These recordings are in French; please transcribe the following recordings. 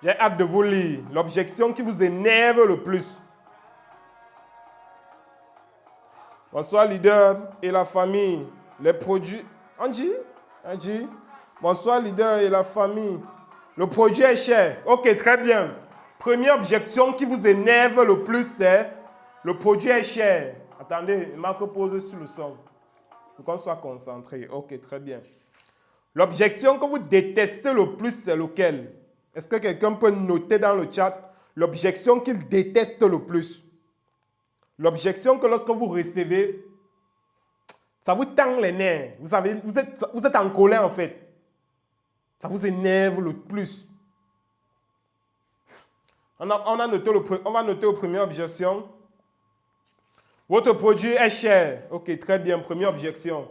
J'ai hâte de vous lire. L'objection qui vous énerve le plus. Bonsoir, leader et la famille. Les produits... Angie? Bonsoir, leader et la famille. Le produit est cher. Ok, très bien. Première objection qui vous énerve le plus, c'est le produit est cher. Attendez, marque pause sur le son. Pour qu'on soit concentré. Ok, très bien. L'objection que vous détestez le plus, c'est lequel? Est-ce que quelqu'un peut noter dans le chat l'objection qu'il déteste le plus? L'objection que lorsque vous recevez, ça vous tend les nerfs. Vous savez, vous êtes en colère en fait. Ça vous énerve le plus. On va noter la première objection. Votre produit est cher. Ok, très bien. Première objection.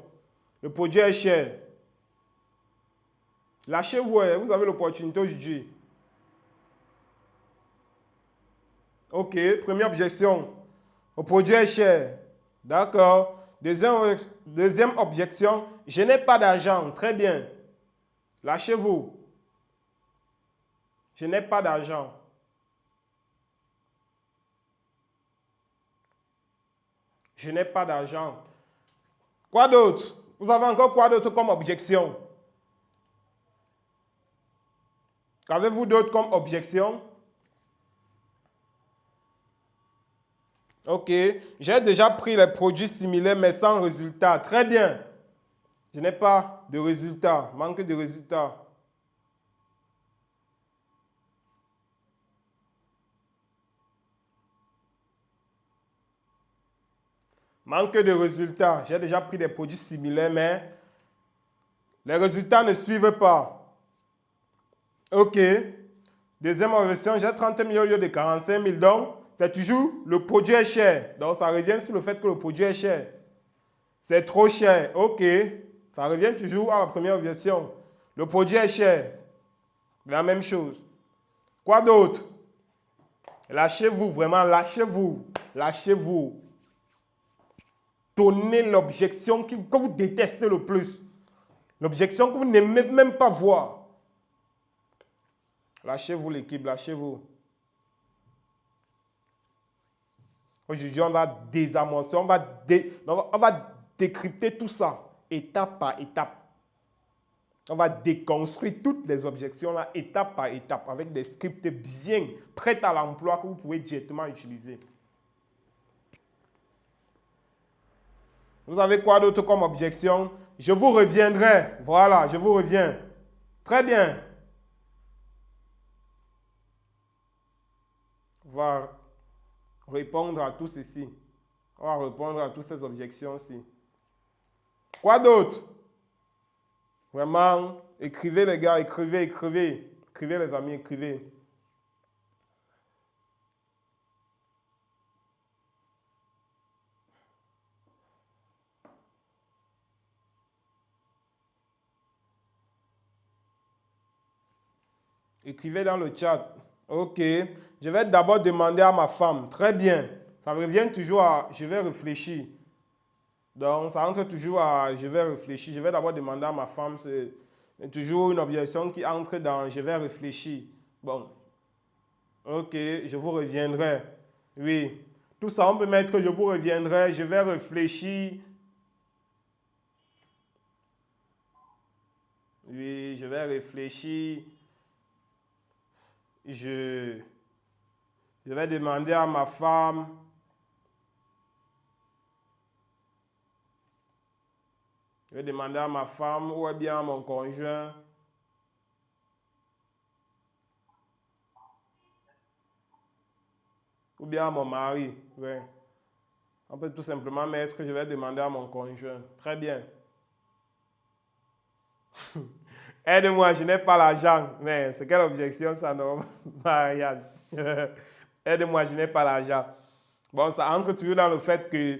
Le produit est cher. Lâchez-vous, vous avez l'opportunité aujourd'hui. Ok, première objection. Le produit est cher. D'accord. Deuxième objection. Je n'ai pas d'argent. Très bien. Lâchez-vous. Je n'ai pas d'argent. Je n'ai pas d'argent. Quoi d'autre? Vous avez encore quoi d'autre comme objection? Qu'avez-vous d'autre comme objection? Ok. J'ai déjà pris les produits similaires mais sans résultat. Très bien. Je n'ai pas de résultat. Manque de résultat. Manque de résultats. J'ai déjà pris des produits similaires, mais les résultats ne suivent pas. Ok. Deuxième objection, j'ai 30 millions au lieu de 45 000. Donc, c'est toujours le produit est cher. Donc, ça revient sur le fait que le produit est cher. C'est trop cher. Ok. Ça revient toujours à la première objection. Le produit est cher. La même chose. Quoi d'autre? Lâchez-vous, vraiment, lâchez-vous. Lâchez-vous. Donnez l'objection que vous détestez le plus. L'objection que vous n'aimez même pas voir. Lâchez-vous l'équipe, lâchez-vous. Aujourd'hui, on va désamorcer, on va décrypter tout ça, étape par étape. On va déconstruire toutes les objections là, étape par étape, avec des scripts bien prêts à l'emploi que vous pouvez directement utiliser. Vous avez quoi d'autre comme objection? Je vous reviendrai. Voilà, je vous reviens. Très bien. On va répondre à tout ceci. On va répondre à toutes ces objections-ci. Quoi d'autre? Vraiment, écrivez les gars, écrivez. Écrivez les amis, écrivez. Écrivez dans le chat. Ok. Je vais d'abord demander à ma femme. Très bien. Ça revient toujours à je vais réfléchir. Donc, ça entre toujours à je vais réfléchir. Je vais d'abord demander à ma femme. C'est toujours une objection qui entre dans je vais réfléchir. Bon. Ok. Je vous reviendrai. Oui. Tout ça, on peut mettre je vous reviendrai. Je vais réfléchir. Oui, je vais réfléchir. Je vais demander à ma femme. Je vais demander à ma femme ou bien à mon conjoint. Ou bien à mon mari. Ouais. On peut tout simplement mettre que je vais demander à mon conjoint. Très bien. Aide-moi, je n'ai pas l'argent. Mais c'est quelle objection ça, non, Marianne? Aide-moi, je n'ai pas l'argent. Bon, ça entre toujours dans le fait que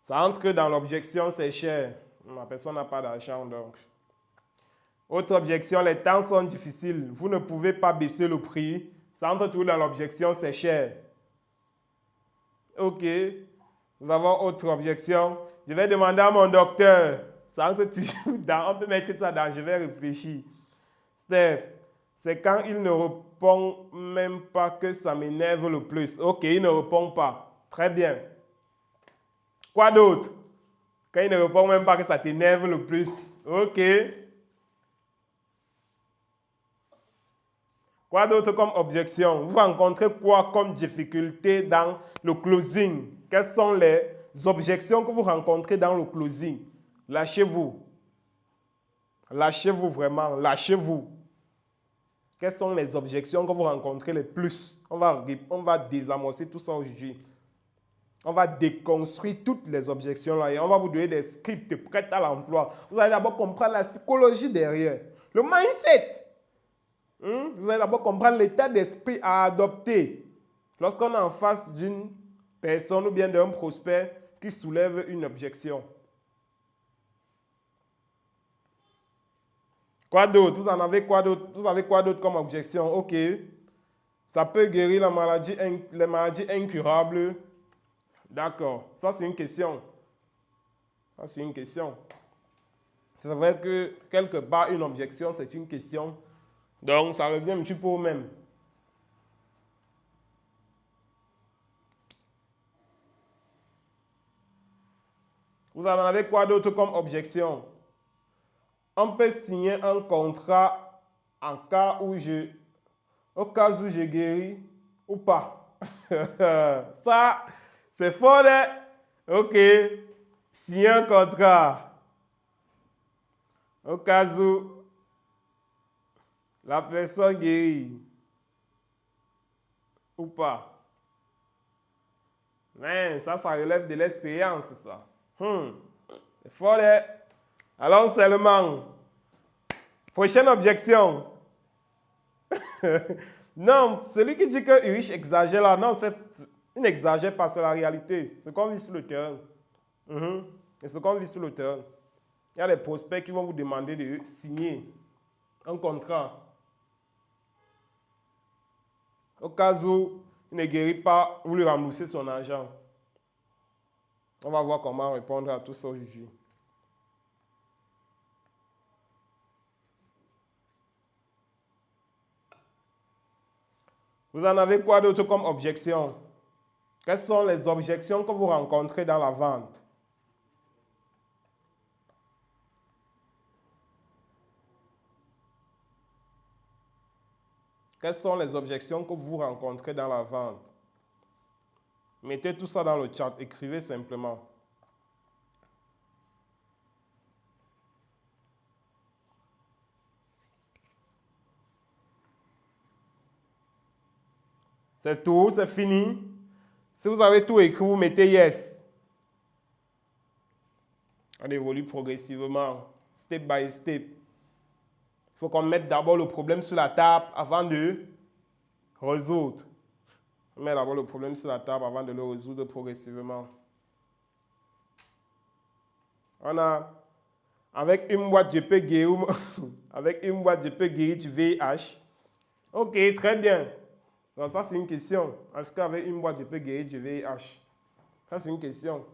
ça entre dans l'objection, c'est cher. La personne n'a pas d'argent, donc. Autre objection, les temps sont difficiles. Vous ne pouvez pas baisser le prix. Ça entre toujours dans l'objection, c'est cher. Ok. Nous avons autre objection. Je vais demander à mon docteur. Ça entre toujours dans, on peut mettre ça dans, je vais réfléchir. Steph, C'est quand il ne répond même pas que ça m'énerve le plus. Ok, il ne répond pas. Très bien. Quoi d'autre? Quand il ne répond même pas que ça t'énerve le plus. Ok. Quoi d'autre comme objection? Vous rencontrez quoi comme difficulté dans le closing? Quelles sont les objections que vous rencontrez dans le closing? Lâchez-vous. Lâchez-vous vraiment. Lâchez-vous. Quelles sont les objections que vous rencontrez les plus? On va désamorcer tout ça aujourd'hui. On va déconstruire toutes les objections là et on va vous donner des scripts prêts à l'emploi. Vous allez d'abord comprendre la psychologie derrière, le mindset. Vous allez d'abord comprendre l'état d'esprit à adopter lorsqu'on est en face d'une personne ou bien d'un prospect qui soulève une objection. Quoi d'autre? Vous en avez quoi d'autre? Vous avez quoi d'autre comme objection? Ok. Ça peut guérir les maladies incurables. D'accord. Ça, c'est une question. Ça, c'est une question. C'est vrai que quelque part, une objection, c'est une question. Donc, ça revient un petit peu au même. Vous en avez quoi d'autre comme objection? On peut signer un contrat au cas où je guéris ou pas. Ça, c'est faux, hein? Ok. Signer un contrat au cas où la personne guérit ou pas. Mais ça relève de l'expérience, ça. C'est fort, hein? Allons seulement. Prochaine objection. Non, celui qui dit que Urich exagère là, non, il n'exagère pas, c'est la réalité. Ce qu'on vit sur le terrain. Et ce qu'on vit sur le terrain. Il y a des prospects qui vont vous demander de signer un contrat. Au cas où il ne guérit pas, vous lui remboursez son argent. On va voir comment répondre à tout ça aujourd'hui. Vous en avez quoi d'autre comme objection? Quelles sont les objections que vous rencontrez dans la vente? Quelles sont les objections que vous rencontrez dans la vente? Mettez tout ça dans le chat, écrivez simplement. C'est tout, c'est fini. Si vous avez tout écrit, vous mettez yes. On évolue progressivement, step by step. Il faut qu'on mette d'abord le problème sur la table avant de résoudre. On met d'abord le problème sur la table avant de le résoudre progressivement. On a, avec une boîte, je peux guérir, avec une boîte, je peux guérir du VIH. Ok, très bien. Donc ça, c'est une question. Est-ce qu'avec une boîte, je peux guérir du VIH? Ça, c'est une question.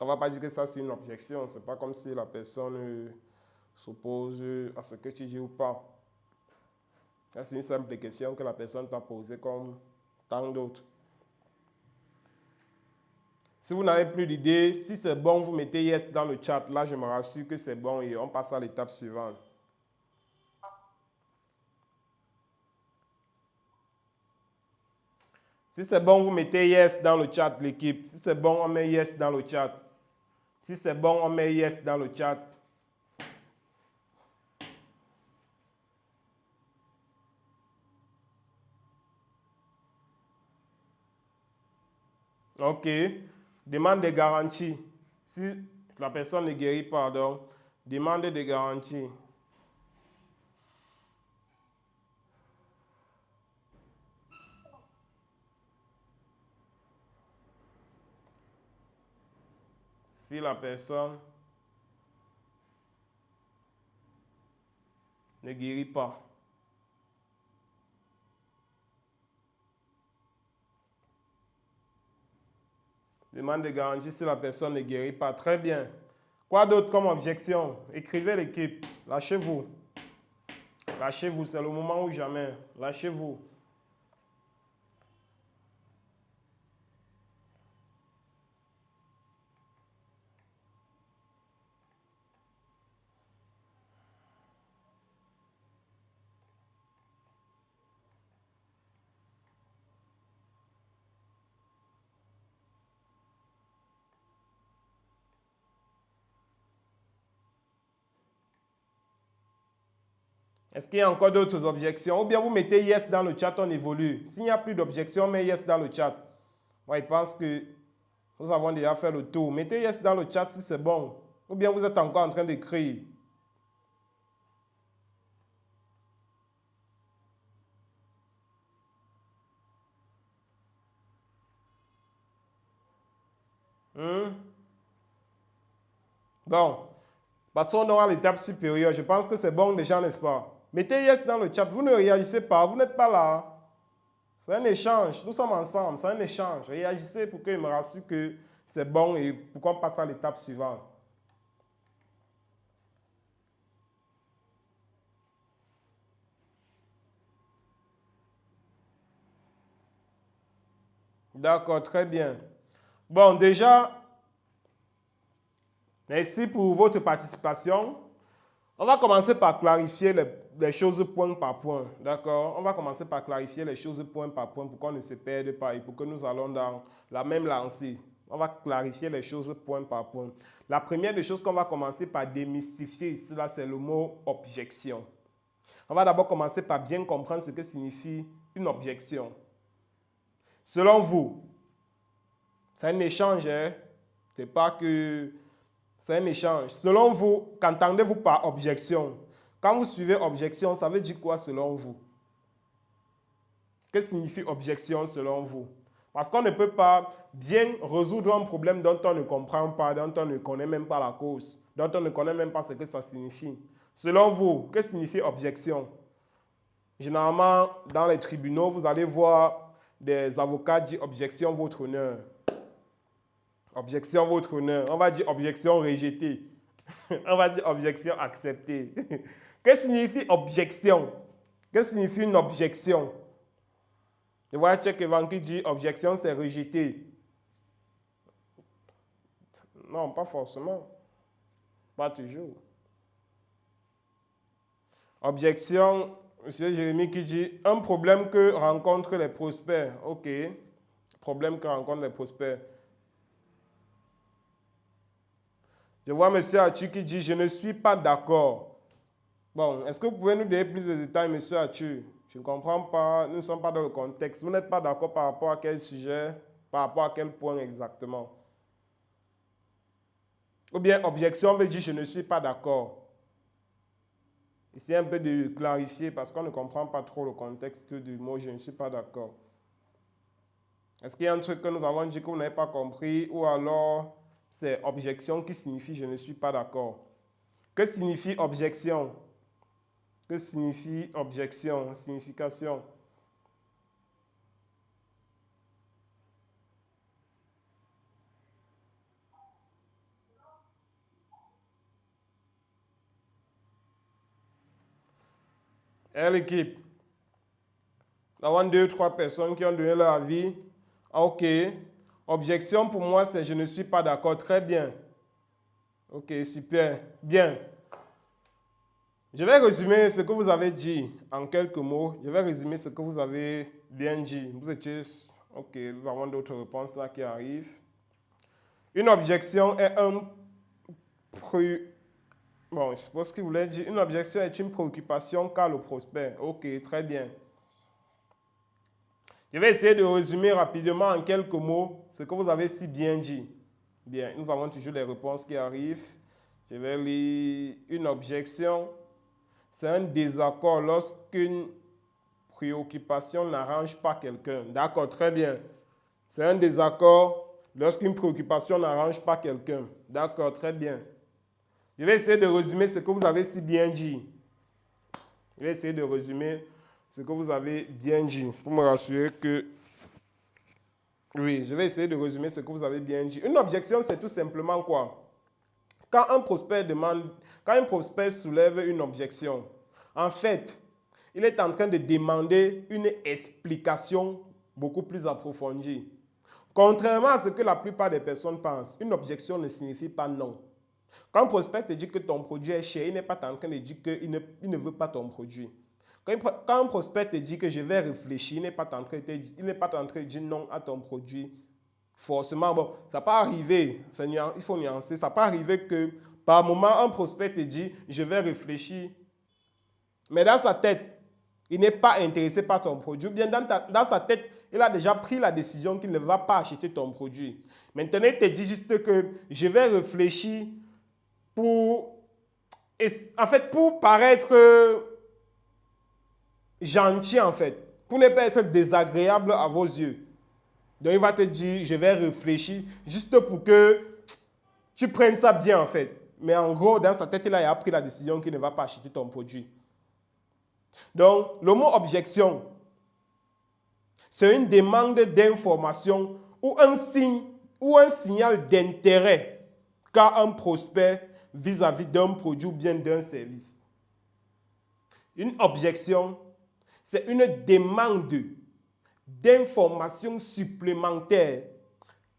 On ne va pas dire que ça, c'est une objection. Ce n'est pas comme si la personne s'oppose à ce que tu dis ou pas. C'est une simple question que la personne t'a posée comme tant d'autres. Si vous n'avez plus d'idée, si c'est bon, vous mettez yes dans le chat. Là, je me rassure que c'est bon et on passe à l'étape suivante. Si c'est bon, vous mettez yes dans le chat, l'équipe. Si c'est bon, on met yes dans le chat. Si c'est bon, on met yes dans le chat. Ok. Demande de garantie. Si la personne ne guérit pas, donc, demande de garantie. Si la personne ne guérit pas. Demande de garantie si la personne ne guérit pas. Très bien. Quoi d'autre comme objection? Écrivez l'équipe. Lâchez-vous. Lâchez-vous, c'est le moment ou jamais. Lâchez-vous. Est-ce qu'il y a encore d'autres objections? Ou bien vous mettez yes dans le chat, on évolue. S'il n'y a plus d'objections, mettez yes dans le chat. Moi, je pense que nous avons déjà fait le tour. Mettez yes dans le chat si c'est bon. Ou bien vous êtes encore en train d'écrire. Bon, passons donc à l'étape supérieure. Je pense que c'est bon déjà, n'est-ce pas? Mettez yes dans le chat. Vous ne réagissez pas, vous n'êtes pas là. C'est un échange. Nous sommes ensemble, c'est un échange. Réagissez pour qu'il me rassure que c'est bon et pour qu'on passe à l'étape suivante. D'accord, très bien. Bon, déjà, merci pour votre participation. On va commencer par clarifier les choses point par point. D'accord? On va commencer par clarifier les choses point par point pour qu'on ne se perde pas et pour que nous allons dans la même lancée. On va clarifier les choses point par point. La première des choses qu'on va commencer par démystifier ici, là, c'est le mot objection. On va d'abord commencer par bien comprendre ce que signifie une objection. Selon vous, c'est un échange, hein? C'est pas que c'est un échange. Selon vous, qu'entendez-vous par objection? Quand vous suivez objection, ça veut dire quoi selon vous? Que signifie objection selon vous? Parce qu'on ne peut pas bien résoudre un problème dont on ne comprend pas, dont on ne connaît même pas la cause, dont on ne connaît même pas ce que ça signifie. Selon vous, que signifie objection? Généralement, dans les tribunaux, vous allez voir des avocats dire objection votre honneur. Objection votre honneur. On va dire objection rejetée. On va dire objection acceptée. Que signifie objection? Que signifie une objection? Je vois Cheikh Evan qui dit objection c'est rejeté. Non, pas forcément. Pas toujours. Objection, M. Jérémy qui dit un problème que rencontrent les prospects. Ok. Problème que rencontrent les prospects. Je vois M. Achu qui dit « Je ne suis pas d'accord ». Bon, est-ce que vous pouvez nous donner plus de détails, M. Achu? Je ne comprends pas, nous ne sommes pas dans le contexte. Vous n'êtes pas d'accord par rapport à quel sujet, par rapport à quel point exactement? Ou bien objection veut dire « Je ne suis pas d'accord ». Essayez un peu de clarifier parce qu'on ne comprend pas trop le contexte du mot « Je ne suis pas d'accord ». Est-ce qu'il y a un truc que nous avons dit que vous n'avez pas compris ou alors c'est objection qui signifie « Je ne suis pas d'accord ». Que signifie objection? Que signifie objection? Signification. Et l'équipe. Nous avons 2 ou 3 personnes qui ont donné leur avis. Ok. Objection pour moi, c'est je ne suis pas d'accord. Très bien. Ok, super. Bien. Je vais résumer ce que vous avez dit en quelques mots. Je vais résumer ce que vous avez bien dit. Vous étiez... Ok, nous avons d'autres réponses là qui arrivent. Une objection est un... Bon, je suppose qu'il voulait dire une objection est une préoccupation qu'a le prospect. Ok, très bien. Je vais essayer de résumer rapidement en quelques mots ce que vous avez si bien dit. Bien, nous avons toujours les réponses qui arrivent. Je vais lire une objection. C'est un désaccord lorsqu'une préoccupation n'arrange pas quelqu'un. D'accord, très bien. C'est un désaccord lorsqu'une préoccupation n'arrange pas quelqu'un. D'accord, très bien. Je vais essayer de résumer ce que vous avez si bien dit. Je vais essayer de résumer ce que vous avez bien dit pour me rassurer que... Oui, je vais essayer de résumer ce que vous avez bien dit. Une objection, c'est tout simplement quoi? Quand un prospect soulève une objection, En fait, il est en train de demander une explication beaucoup plus approfondie. Contrairement à ce que la plupart des personnes pensent, une objection ne signifie pas non. Quand un prospect te dit que ton produit est cher, il n'est pas en train de dire qu'il ne veut pas ton produit. Quand un prospect te dit que je vais réfléchir, il n'est pas en train de dire non à ton produit. Forcément, bon, ça peut arriver, il faut nuancer, ça peut arriver que par moment, un prospect te dit je vais réfléchir. Mais dans sa tête, il n'est pas intéressé par ton produit. Ou bien dans sa tête, il a déjà pris la décision qu'il ne va pas acheter ton produit. Maintenant, il te dit juste que je vais réfléchir pour paraître gentil, en fait. Pour ne pas être désagréable à vos yeux. Donc, il va te dire, je vais réfléchir juste pour que tu prennes ça bien, en fait. Mais en gros, dans sa tête, il a pris la décision qu'il ne va pas acheter ton produit. Donc, le mot objection, c'est une demande d'information ou un signe ou un signal d'intérêt qu'a un prospect vis-à-vis d'un produit ou bien d'un service. Une objection, c'est une demande d'information supplémentaire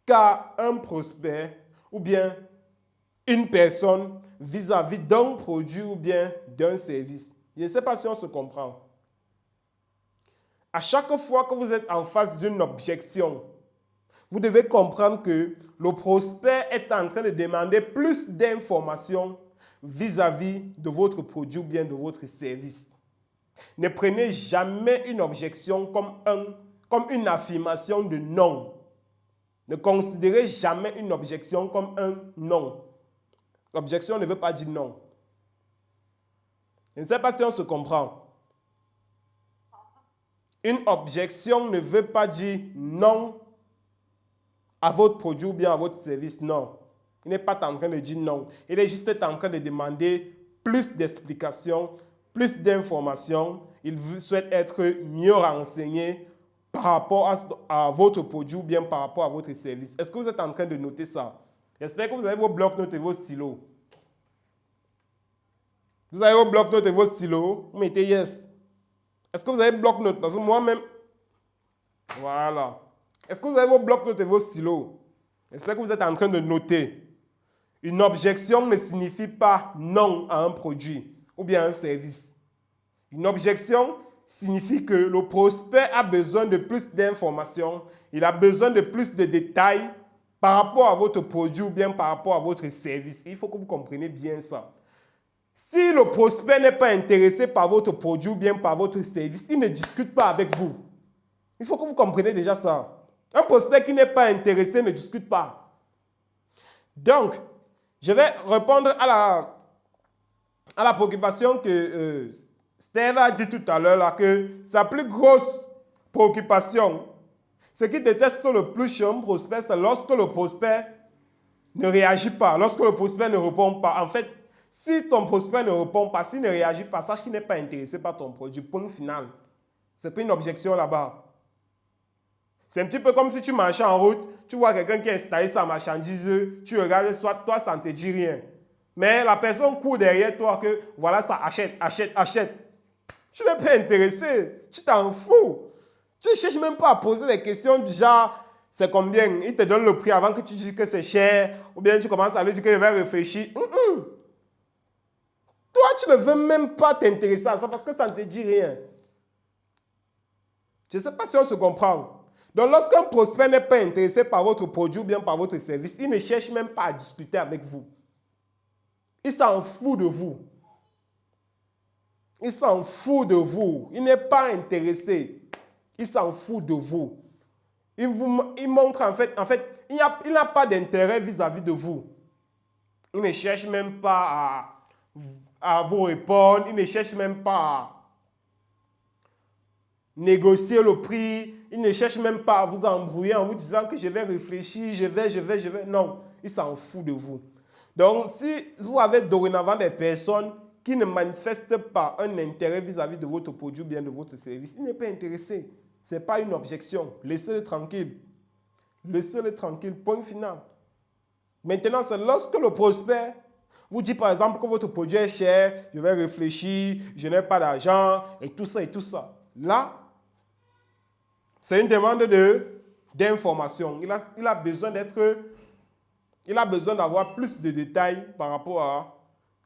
qu'a un prospect ou bien une personne vis-à-vis d'un produit ou bien d'un service. Je ne sais pas si on se comprend. À chaque fois que vous êtes en face d'une objection, vous devez comprendre que le prospect est en train de demander plus d'informations vis-à-vis de votre produit ou bien de votre service. Ne prenez jamais une objection comme une affirmation de non. Ne considérez jamais une objection comme un non. L'objection ne veut pas dire non. Je ne sais pas si on se comprend. Une objection ne veut pas dire non à votre produit ou bien à votre service, non. Il n'est pas en train de dire non. Il est juste en train de demander plus d'explications, plus d'informations. Il souhaite être mieux renseigné par rapport à votre produit ou bien par rapport à votre service. Est-ce que vous êtes en train de noter ça? J'espère que vous avez vos blocs-notes et vos stylos. Vous avez vos blocs-notes et vos stylos. Vous mettez yes. Est-ce que vous avez bloc-notes? Parce que moi-même, voilà. Est-ce que vous avez vos bloc-notes et vos stylos? J'espère que vous êtes en train de noter. Une objection ne signifie pas non à un produit ou bien un service. Une objection signifie que le prospect a besoin de plus d'informations, il a besoin de plus de détails par rapport à votre produit ou bien par rapport à votre service. Il faut que vous compreniez bien ça. Si le prospect n'est pas intéressé par votre produit ou bien par votre service, il ne discute pas avec vous. Il faut que vous compreniez déjà ça. Un prospect qui n'est pas intéressé ne discute pas. Donc, je vais répondre à la préoccupation que Steve a dit tout à l'heure, là, que sa plus grosse préoccupation, ce qui déteste le plus chez un prospect, c'est lorsque le prospect ne réagit pas, lorsque le prospect ne répond pas. En fait, si ton prospect ne répond pas, s'il ne réagit pas, sache qu'il n'est pas intéressé par ton produit. Point final. Ce n'est pas une objection là-bas. C'est un petit peu comme si tu marchais en route, tu vois quelqu'un qui a installé sa marchandise, tu regardes, soit toi, ça ne te dit rien. Mais la personne court derrière toi que, voilà, ça achète, achète, achète. Tu n'es pas intéressé, tu t'en fous. Tu ne cherches même pas à poser des questions du genre, c'est combien? Il te donne le prix avant que tu dises que c'est cher, ou bien tu commences à lui dire que je vais réfléchir. Toi, tu ne veux même pas t'intéresser à ça parce que ça ne te dit rien. Je ne sais pas si on se comprend. Donc, lorsqu'un prospect n'est pas intéressé par votre produit ou bien par votre service, il ne cherche même pas à discuter avec vous. Il s'en fout de vous. Il s'en fout de vous. Il n'est pas intéressé. Il s'en fout de vous. Il montre en fait, il n'a pas d'intérêt vis-à-vis de vous. Il ne cherche même pas à vous répondre. Il ne cherche même pas à négocier le prix. Il ne cherche même pas à vous embrouiller en vous disant que je vais réfléchir, je vais. Non, il s'en fout de vous. Donc, si vous avez dorénavant des personnes qui ne manifestent pas un intérêt vis-à-vis de votre produit ou bien de votre service, il n'est pas intéressé. Ce n'est pas une objection. Laissez-le tranquille. Laissez-le tranquille. Point final. Maintenant, c'est lorsque le prospect Vous dites par exemple que votre produit est cher, je vais réfléchir, je n'ai pas d'argent, et tout ça, et tout ça. Là, c'est une demande d'information. Il a besoin d'avoir plus de détails par rapport à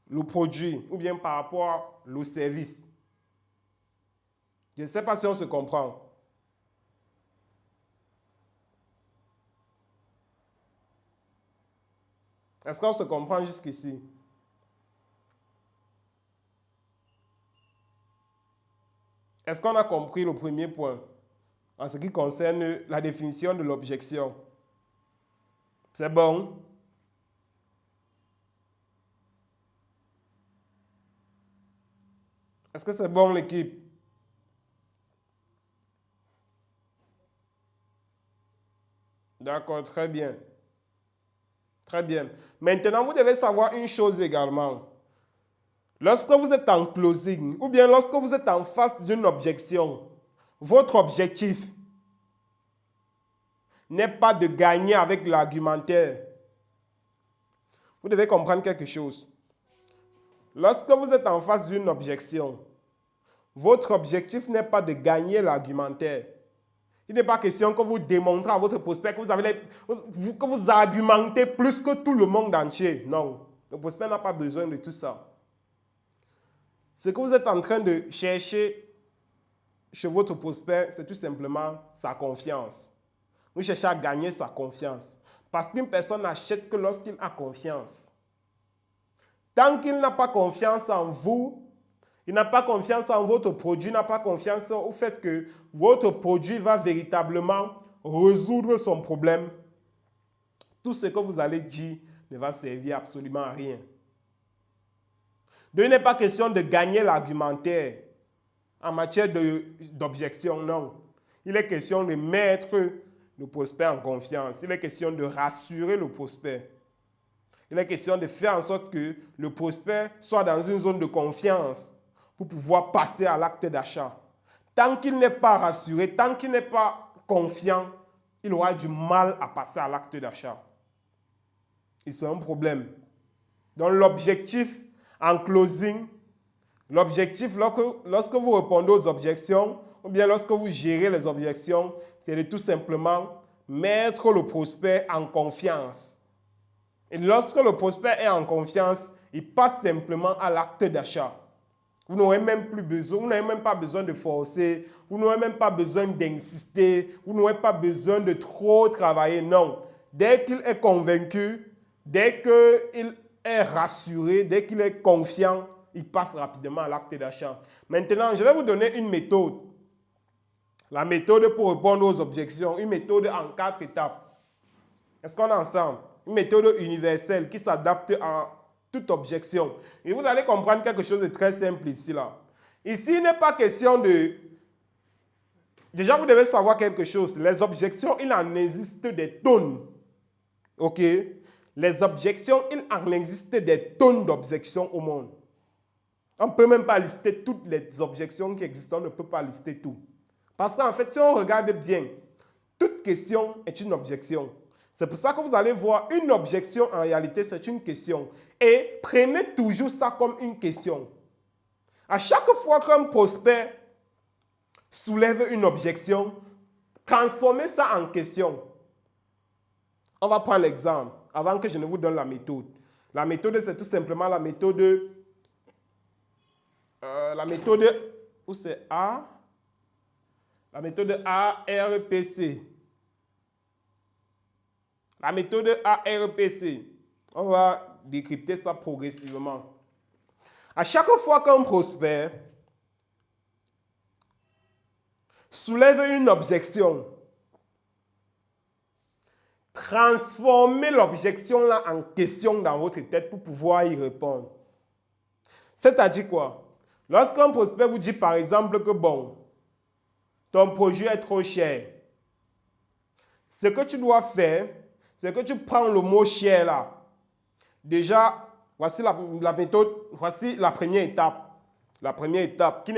le produit ou bien par rapport au service. Je ne sais pas si on se comprend. Est-ce qu'on se comprend jusqu'ici? Est-ce qu'on a compris le premier point en ce qui concerne la définition de l'objection? C'est bon? Est-ce que c'est bon, l'équipe? D'accord, très bien. Très bien. Maintenant, vous devez savoir une chose également. Lorsque vous êtes en closing ou bien lorsque vous êtes en face d'une objection, votre objectif n'est pas de gagner avec l'argumentaire. Vous devez comprendre quelque chose. Lorsque vous êtes en face d'une objection, votre objectif n'est pas de gagner l'argumentaire. Il n'est pas question que vous démontrez à votre prospect que vous argumentez plus que tout le monde entier. Non, le prospect n'a pas besoin de tout ça. Ce que vous êtes en train de chercher chez votre prospect, c'est tout simplement sa confiance. Vous cherchez à gagner sa confiance. Parce qu'une personne n'achète que lorsqu'il a confiance. Tant qu'il n'a pas confiance en vous, il n'a pas confiance en votre produit, il n'a pas confiance au fait que votre produit va véritablement résoudre son problème. Tout ce que vous allez dire ne va servir absolument à rien. Donc, il n'est pas question de gagner l'argumentaire en matière d'objection, non. Il est question de mettre le prospect en confiance. Il est question de rassurer le prospect. Il est question de faire en sorte que le prospect soit dans une zone de confiance pour pouvoir passer à l'acte d'achat. Tant qu'il n'est pas rassuré, tant qu'il n'est pas confiant, il aura du mal à passer à l'acte d'achat. Et c'est un problème. Donc l'objectif en closing, l'objectif lorsque vous répondez aux objections, ou bien lorsque vous gérez les objections, c'est de tout simplement mettre le prospect en confiance. Et lorsque le prospect est en confiance, il passe simplement à l'acte d'achat. Vous n'aurez même pas besoin de forcer, vous n'aurez même pas besoin d'insister, vous n'aurez pas besoin de trop travailler. Non. Dès qu'il est convaincu, dès qu'il est rassuré, dès qu'il est confiant, il passe rapidement à l'acte d'achat. Maintenant, je vais vous donner une méthode. La méthode pour répondre aux objections, une méthode en 4 étapes. Est-ce qu'on est ensemble? Une méthode universelle qui s'adapte à toute objection. Et vous allez comprendre quelque chose de très simple ici. Ici, il n'est pas question de... Déjà, vous devez savoir quelque chose. Les objections, il en existe des tonnes. OK? Les objections, il en existe des tonnes d'objections au monde. On ne peut même pas lister toutes les objections qui existent. On ne peut pas lister tout. Parce qu'en fait, si on regarde bien, toute question est une objection. C'est pour ça que vous allez voir une objection, en réalité, c'est une question. Et prenez toujours ça comme une question. À chaque fois qu'un prospect soulève une objection, transformez ça en question. On va prendre l'exemple, avant que je ne vous donne la méthode. La méthode, c'est tout simplement la méthode... où c'est A? La méthode ARPC. La méthode ARPC, on va décrypter ça progressivement. À chaque fois qu'un prospect soulève une objection, transformez l'objection là en question dans votre tête pour pouvoir y répondre. C'est-à-dire quoi? Lorsqu'un prospect vous dit par exemple que bon, ton produit est trop cher, ce que tu dois faire, c'est que tu prends le mot cher là. Déjà, voici la méthode, voici la première étape. La première étape qui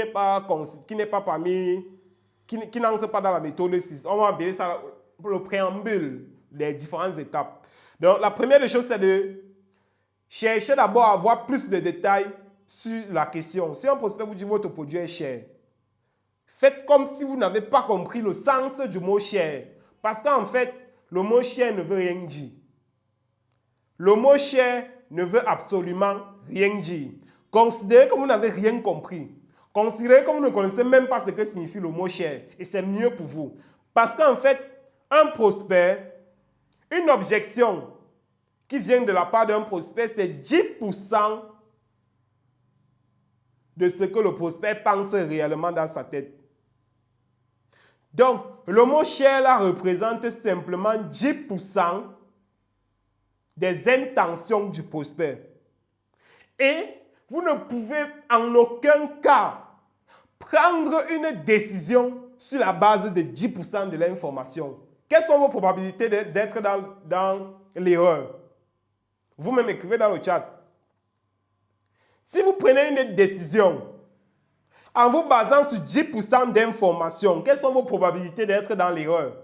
n'entre pas dans la méthode 6. On va appeler ça le préambule des différentes étapes. Donc, la première des choses, c'est de cherchez d'abord à avoir plus de détails sur la question. Si un prospect vous dit votre produit est cher, faites comme si vous n'avez pas compris le sens du mot cher. Parce qu'en fait, le mot cher ne veut rien dire. Le mot cher ne veut absolument rien dire. Considérez que vous n'avez rien compris. Considérez que vous ne connaissez même pas ce que signifie le mot cher. Et c'est mieux pour vous. Parce qu'en fait, un prospect, une objection qui vient de la part d'un prospect, c'est 10% de ce que le prospect pense réellement dans sa tête. Donc, le mot cher là représente simplement 10% des intentions du prospect. Et vous ne pouvez en aucun cas prendre une décision sur la base de 10% de l'information. Quelles sont vos probabilités d'être dans l'erreur? Vous-même écrivez dans le chat. Si vous prenez une décision en vous basant sur 10% d'informations, quelles sont vos probabilités d'être dans l'erreur?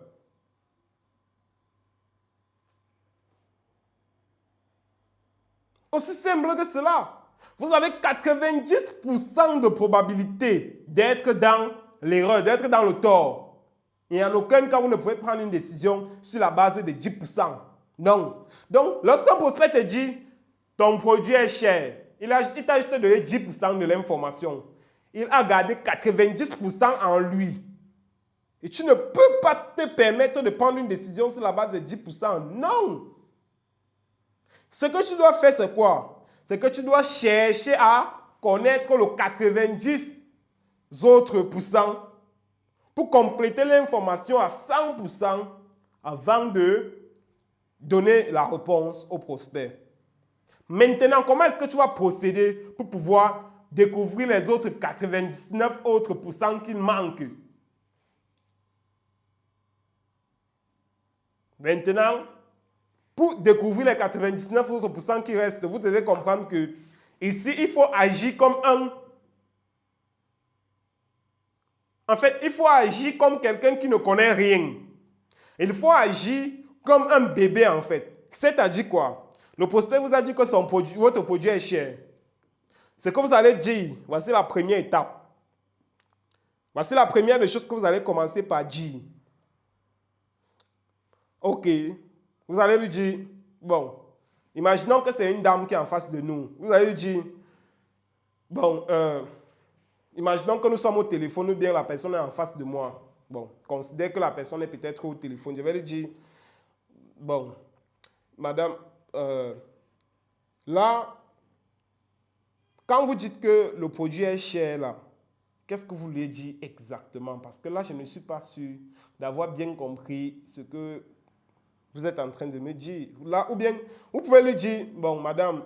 Aussi simple que cela. Vous avez 90% de probabilité d'être dans l'erreur, d'être dans le tort. Et en aucun cas, vous ne pouvez prendre une décision sur la base de 10%. Non. Donc, lorsqu'un prospect te dit, ton produit est cher, il t'a juste donné 10% de l'information. Il a gardé 90% en lui. Et tu ne peux pas te permettre de prendre une décision sur la base de 10%. Non. Ce que tu dois faire, c'est quoi? C'est que tu dois chercher à connaître le 90 autres pourcents pour compléter l'information à 100% avant de donner la réponse au prospect. Maintenant, comment est-ce que tu vas procéder pour pouvoir découvrir les autres 99 autres pourcents qu'il manque? Maintenant, pour découvrir les 99 autres pourcents qui restent, vous devez comprendre que ici, il faut agir comme un... En fait, il faut agir comme quelqu'un qui ne connaît rien. Il faut agir comme un bébé, en fait. C'est-à-dire quoi? Le prospect vous a dit que votre produit est cher. Ce que vous allez dire, voici la première étape. Voici la première des choses que vous allez commencer par dire. Ok. Vous allez lui dire, bon, imaginons que c'est une dame qui est en face de nous. Vous allez lui dire, bon, imaginons que nous sommes au téléphone ou bien la personne est en face de moi. Bon, considère que la personne est peut-être au téléphone. Je vais lui dire, bon, madame, là, quand vous dites que le produit est cher, là, qu'est-ce que vous voulez dire exactement? Parce que là, je ne suis pas sûr d'avoir bien compris ce que vous êtes en train de me dire. Là, ou bien, vous pouvez lui dire, bon, madame,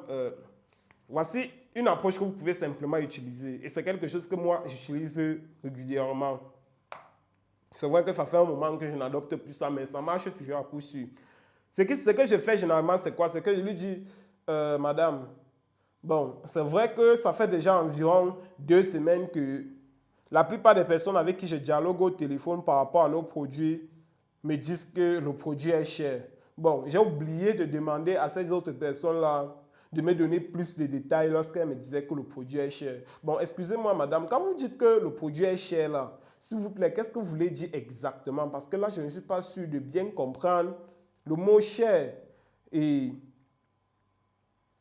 voici une approche que vous pouvez simplement utiliser. Et c'est quelque chose que moi, j'utilise régulièrement. C'est vrai que ça fait un moment que je n'adopte plus ça, mais ça marche toujours à coup sûr. Ce que je fais généralement, c'est quoi? C'est que je lui dis, madame, bon, c'est vrai que ça fait déjà environ 2 semaines que la plupart des personnes avec qui je dialogue au téléphone par rapport à nos produits me disent que le produit est cher. Bon, j'ai oublié de demander à ces autres personnes-là de me donner plus de détails lorsqu'elles me disaient que le produit est cher. Bon, excusez-moi, madame, quand vous dites que le produit est cher, là, s'il vous plaît, qu'est-ce que vous voulez dire exactement? Parce que là, je ne suis pas sûr de bien comprendre le mot cher. Et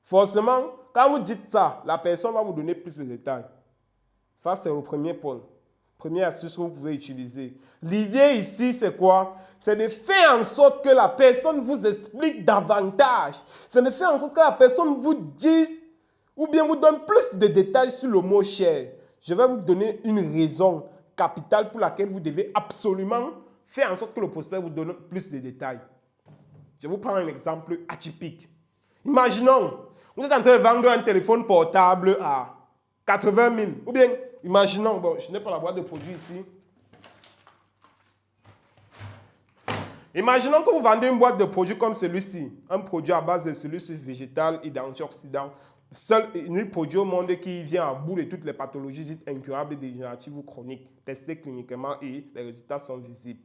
forcément, quand vous dites ça, la personne va vous donner plus de détails. Ça, c'est le premier point. Première astuce que vous pouvez utiliser. L'idée ici, c'est quoi? C'est de faire en sorte que la personne vous explique davantage. C'est de faire en sorte que la personne vous dise ou bien vous donne plus de détails sur le mot cher. Je vais vous donner une raison capitale pour laquelle vous devez absolument faire en sorte que le prospect vous donne plus de détails. Je vous prends un exemple atypique. Imaginons, vous êtes en train de vendre un téléphone portable à 80 000. Ou bien, imaginons, bon, je n'ai pas la boîte de produits ici. Imaginons que vous vendez une boîte de produits comme celui-ci. Un produit à base de celui-ci végétal et d'antioxydants. Seul unique produit au monde qui vient à bout de toutes les pathologies dites incurables, dégénératives ou chroniques, testées cliniquement et les résultats sont visibles.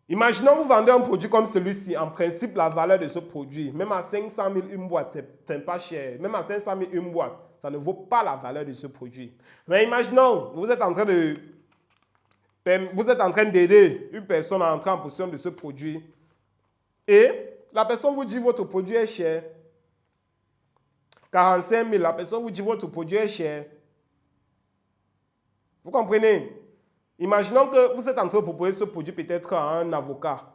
Imaginons vous vendez un produit comme celui-ci. En principe, la valeur de ce produit, même à 500 000 une boîte, c'est pas cher. Même à 500 000 une boîte, ça ne vaut pas la valeur de ce produit. Mais imaginons, vous êtes en train d'aider une personne à entrer en possession de ce produit. Et la personne vous dit votre produit est cher. 45 000, la personne vous dit votre produit est cher. Vous comprenez? Imaginons que vous êtes en train de proposer ce produit peut-être à un avocat.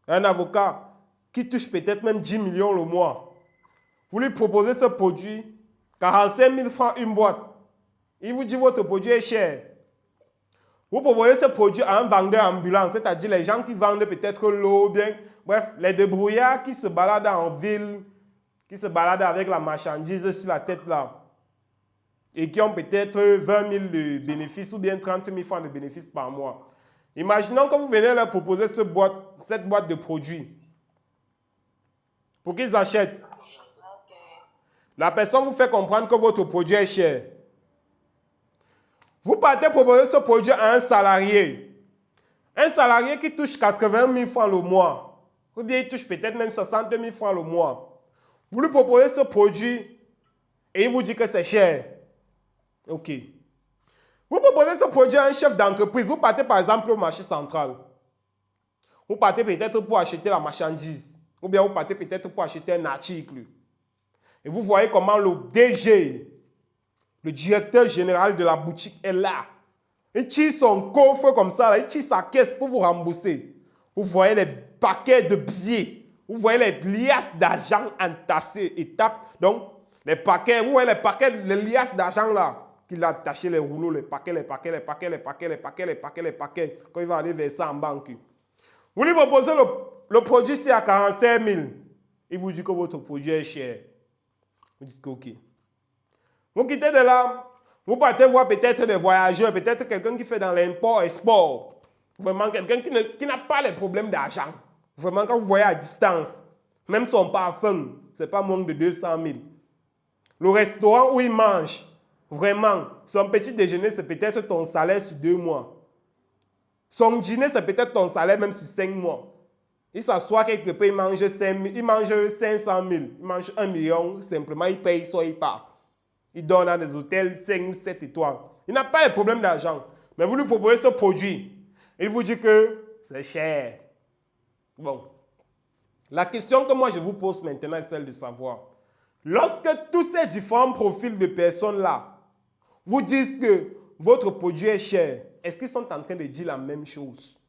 Un avocat qui touche peut-être même 10 millions le mois. Vous lui proposez ce produit, 45 000 francs une boîte. Il vous dit votre produit est cher. Vous proposez ce produit à un vendeur ambulant, c'est-à-dire les gens qui vendent peut-être l'eau, bien, bref, les débrouillards qui se baladent en ville, qui se baladent avec la marchandise sur la tête là, et qui ont peut-être 20 000 de bénéfices ou bien 30 000 francs de bénéfices par mois. Imaginons que vous venez leur proposer cette boîte de produits pour qu'ils achètent. La personne vous fait comprendre que votre produit est cher. Vous partez proposer ce produit à un salarié. Un salarié qui touche 80 000 francs le mois. Ou bien il touche peut-être même 60 000 francs le mois. Vous lui proposez ce produit et il vous dit que c'est cher. OK. Vous proposez ce produit à un chef d'entreprise. Vous partez par exemple au marché central. Vous partez peut-être pour acheter la marchandise. Ou bien vous partez peut-être pour acheter un article. Et vous voyez comment le DG, le directeur général de la boutique est là. Il tire son coffre comme ça, là. Il tire sa caisse pour vous rembourser. Vous voyez les paquets de billets. Vous voyez les liasses d'argent entassées, étapes. Donc, les paquets, vous voyez les paquets, les liasses d'argent là. Qu'il a attaché les rouleaux, les paquets. Quand il va aller verser en banque. Vous lui proposez le produit, c'est à 45 000. Il vous dit que votre produit est cher. Vous dites que OK. Vous quittez de là, vous partez voir peut-être des voyageurs, peut-être quelqu'un qui fait dans l'import-export. Vraiment quelqu'un qui n'a pas les problèmes d'argent. Vraiment quand vous voyez à distance, même son parfum, ce n'est pas moins de 200 000. Le restaurant où il mange, vraiment, son petit déjeuner, c'est peut-être ton salaire sur 2 mois. Son dîner, c'est peut-être ton salaire même sur 5 mois. Il s'assoit quelque peu, il mange 500 000, il mange 1 million, simplement il paye, soit il part. Il dort dans des hôtels 5 ou 7 étoiles. Il n'a pas de problème d'argent. Mais vous lui proposez ce produit. Il vous dit que c'est cher. Bon. La question que moi je vous pose maintenant est celle de savoir. Lorsque tous ces différents profils de personnes-là vous disent que votre produit est cher, est-ce qu'ils sont en train de dire la même chose?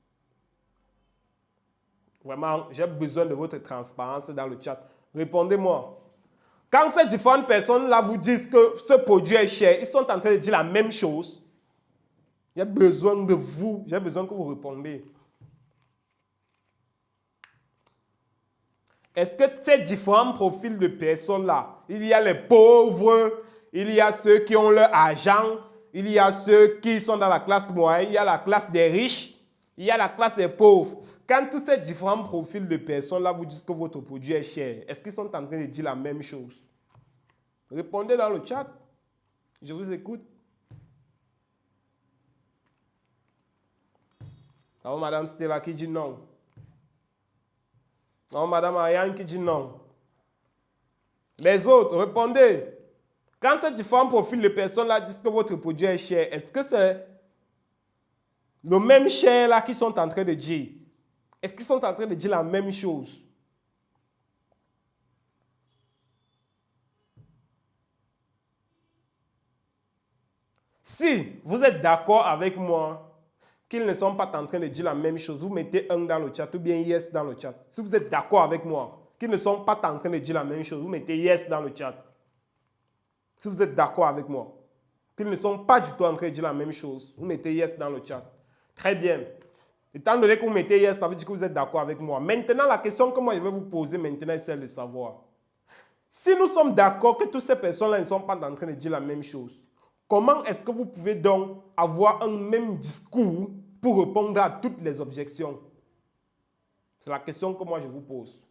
Vraiment, j'ai besoin de votre transparence dans le chat. Répondez-moi. Quand ces différentes personnes-là vous disent que ce produit est cher, ils sont en train de dire la même chose. J'ai besoin de vous. J'ai besoin que vous répondiez. Est-ce que ces différents profils de personnes-là, il y a les pauvres, il y a ceux qui ont leur argent, il y a ceux qui sont dans la classe moyenne, il y a la classe des riches, il y a la classe des pauvres. Quand tous ces différents profils de personnes-là vous disent que votre produit est cher, est-ce qu'ils sont en train de dire la même chose? Répondez dans le chat. Je vous écoute. Alors, Madame Stella qui dit non. Alors, Madame Ariane qui dit non. Les autres, répondez. Quand ces différents profils de personnes-là disent que votre produit est cher, est-ce que c'est le même cher-là qu'ils sont en train de dire? Est-ce qu'ils sont en train de dire la même chose? Si vous êtes d'accord avec moi qu'ils ne sont pas en train de dire la même chose, vous mettez 1 dans le chat ou bien yes dans le chat. Si vous êtes d'accord avec moi qu'ils ne sont pas en train de dire la même chose, vous mettez yes dans le chat. Si vous êtes d'accord avec moi qu'ils ne sont pas du tout en train de dire la même chose, vous mettez yes dans le chat. Très bien. Étant donné que vous mettez yes, ça veut dire que vous êtes d'accord avec moi. Maintenant, la question que moi je vais vous poser maintenant est celle de savoir. Si nous sommes d'accord que toutes ces personnes-là ne sont pas en train de dire la même chose, comment est-ce que vous pouvez donc avoir un même discours pour répondre à toutes les objections? C'est la question que moi je vous pose.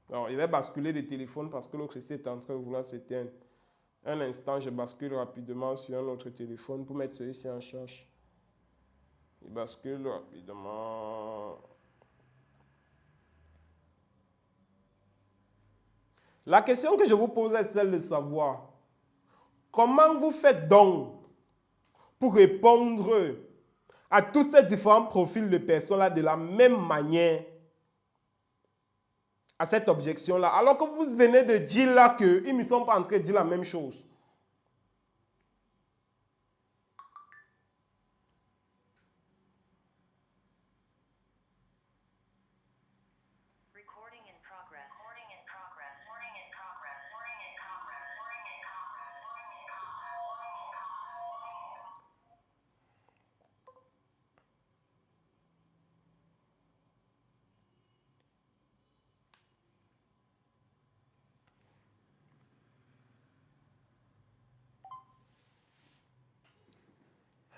Alors, il va basculer le téléphone parce que l'autre ici est en train de vouloir s'éteindre. Un instant, je bascule rapidement sur un autre téléphone pour mettre celui-ci en charge. Il bascule rapidement. La question que je vous pose est celle de savoir comment vous faites donc pour répondre à tous ces différents profils de personnes-là de la même manière à cette objection-là, alors que vous venez de dire là qu'ils ne sont pas en train de dire la même chose.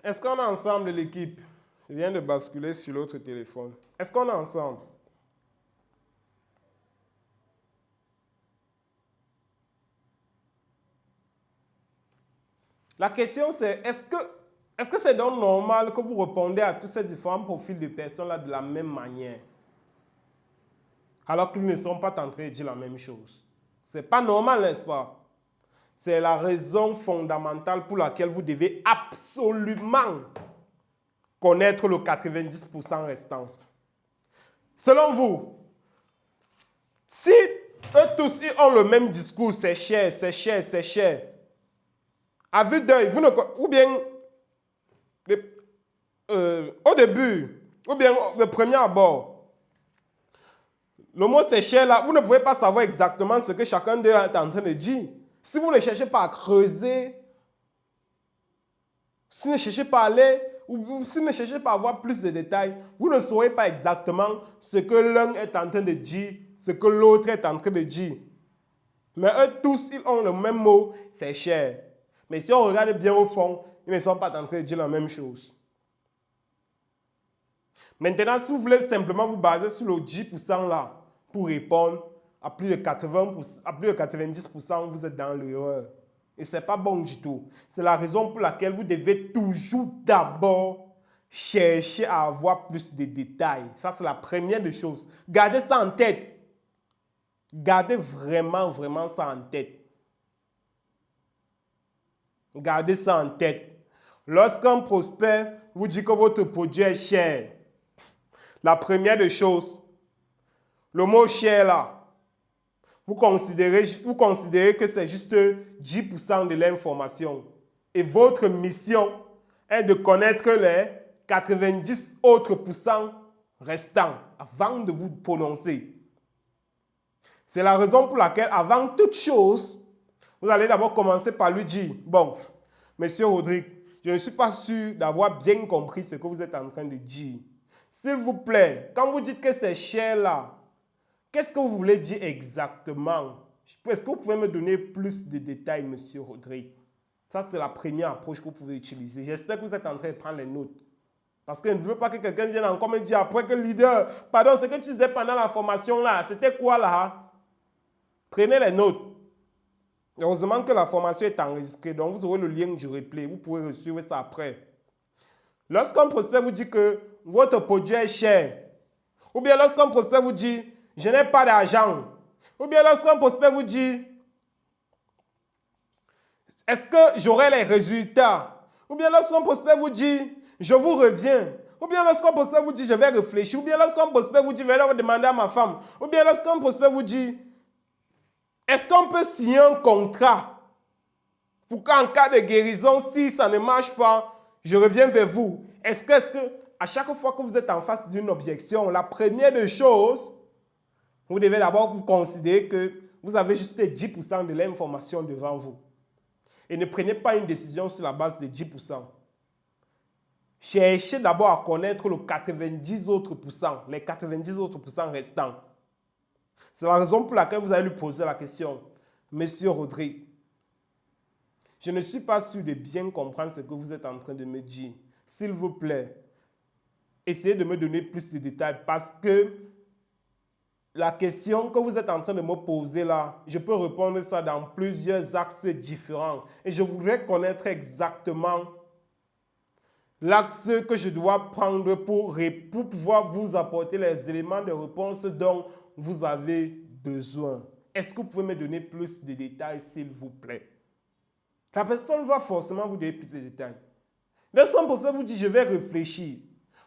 Est-ce qu'on est ensemble, l'équipe? Je viens de basculer sur l'autre téléphone. Est-ce qu'on est ensemble? La question c'est, est-ce que c'est donc normal que vous répondez à tous ces différents profils de personnes-là de la même manière? Alors qu'ils ne sont pas en train de dire la même chose. Ce n'est pas normal, n'est-ce pas? C'est la raison fondamentale pour laquelle vous devez absolument connaître le 90% restant. Selon vous, si eux tous ils ont le même discours, c'est cher, c'est cher, c'est cher, à vue d'œil, ou bien au début, ou bien le premier abord, le mot c'est cher là, vous ne pouvez pas savoir exactement ce que chacun d'eux est en train de dire. Si vous ne cherchez pas à creuser, si vous ne cherchez pas à aller, ou si vous ne cherchez pas à avoir plus de détails, vous ne saurez pas exactement ce que l'un est en train de dire, ce que l'autre est en train de dire. Mais eux tous, ils ont le même mot, c'est cher. Mais si on regarde bien au fond, ils ne sont pas en train de dire la même chose. Maintenant, si vous voulez simplement vous baser sur le 10% là, pour répondre à plus de 80%, à plus de 90%, vous êtes dans l'erreur. Et ce n'est pas bon du tout. C'est la raison pour laquelle vous devez toujours d'abord chercher à avoir plus de détails. Ça, c'est la première des choses. Gardez ça en tête. Gardez vraiment, vraiment ça en tête. Gardez ça en tête. Lorsqu'un prospect vous dit que votre produit est cher, la première des choses, le mot cher là, vous considérez que c'est juste 10% de l'information. Et votre mission est de connaître les 90 autres pourcents restants avant de vous prononcer. C'est la raison pour laquelle, avant toute chose, vous allez d'abord commencer par lui dire, bon, monsieur Rodrigue, je ne suis pas sûr d'avoir bien compris ce que vous êtes en train de dire. S'il vous plaît, quand vous dites que c'est cher là, qu'est-ce que vous voulez dire exactement? Est-ce que vous pouvez me donner plus de détails, monsieur Rodrigue? Ça, c'est la première approche que vous pouvez utiliser. J'espère que vous êtes en train de prendre les notes. Parce que je ne veux pas que quelqu'un vienne encore me dire après que le leader, pardon, ce que tu disais pendant la formation là, c'était quoi là? Prenez les notes. Heureusement que la formation est enregistrée, donc vous aurez le lien du replay. Vous pouvez suivre ça après. Lorsqu'un prospect vous dit que votre produit est cher, ou bien lorsqu'un prospect vous dit je n'ai pas d'argent, ou bien lorsqu'un prospect vous dit est-ce que j'aurai les résultats, ou bien lorsqu'un prospect vous dit je vous reviens, ou bien lorsqu'un prospect vous dit je vais réfléchir, ou bien lorsqu'un prospect vous dit je vais leur demander à ma femme, ou bien lorsqu'un prospect vous dit est-ce qu'on peut signer un contrat pour qu'en cas de guérison, si ça ne marche pas, je reviens vers vous. Est-ce que à chaque fois que vous êtes en face d'une objection, la première des choses, vous devez d'abord vous considérer que vous avez juste 10% de l'information devant vous. Et ne prenez pas une décision sur la base de 10%. Cherchez d'abord à connaître les 90 autres pourcents, les 90 autres pourcents restants. C'est la raison pour laquelle vous allez lui poser la question, monsieur Rodrigue, je ne suis pas sûr de bien comprendre ce que vous êtes en train de me dire. S'il vous plaît, essayez de me donner plus de détails parce que la question que vous êtes en train de me poser là, je peux répondre ça dans plusieurs axes différents. Et je voudrais connaître exactement l'axe que je dois prendre pour pouvoir vous apporter les éléments de réponse dont vous avez besoin. Est-ce que vous pouvez me donner plus de détails, s'il vous plaît? La personne va forcément vous donner plus de détails. Mais sans pour ça, vous dit, je vais réfléchir.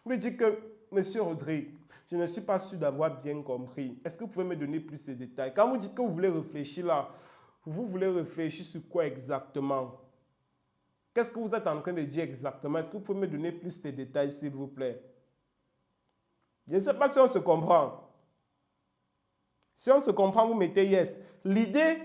Vous lui dites que, Monsieur Rodrigue, je ne suis pas sûr d'avoir bien compris. Est-ce que vous pouvez me donner plus de détails? Quand vous dites que vous voulez réfléchir là, vous voulez réfléchir sur quoi exactement? Qu'est-ce que vous êtes en train de dire exactement? Est-ce que vous pouvez me donner plus de détails, s'il vous plaît? Je ne sais pas si on se comprend. Si on se comprend, vous mettez yes. L'idée,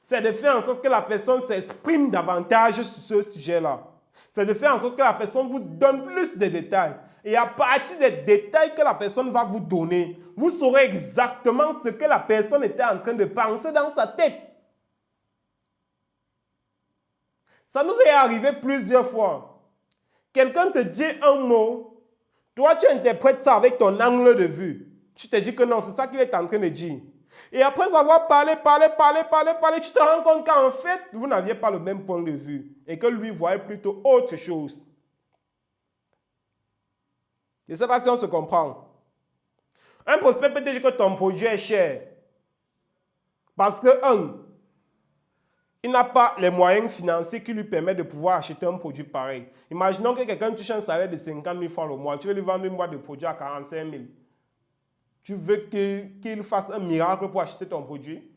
c'est de faire en sorte que la personne s'exprime davantage sur ce sujet-là. C'est de faire en sorte que la personne vous donne plus de détails. Et à partir des détails que la personne va vous donner, vous saurez exactement ce que la personne était en train de penser dans sa tête. Ça nous est arrivé plusieurs fois. Quelqu'un te dit un mot, toi tu interprètes ça avec ton angle de vue. Tu te dis que non, c'est ça qu'il est en train de dire. Et après avoir parlé, tu te rends compte qu'en fait, vous n'aviez pas le même point de vue. Et que lui voyait plutôt autre chose. Je ne sais pas si on se comprend. Un prospect peut te dire que ton produit est cher. Parce que, il n'a pas les moyens financiers qui lui permettent de pouvoir acheter un produit pareil. Imaginons que quelqu'un touche un salaire de 50 000 francs le mois. Tu veux lui vendre une boîte de produits à 45 000. Tu veux qu'il fasse un miracle pour acheter ton produit?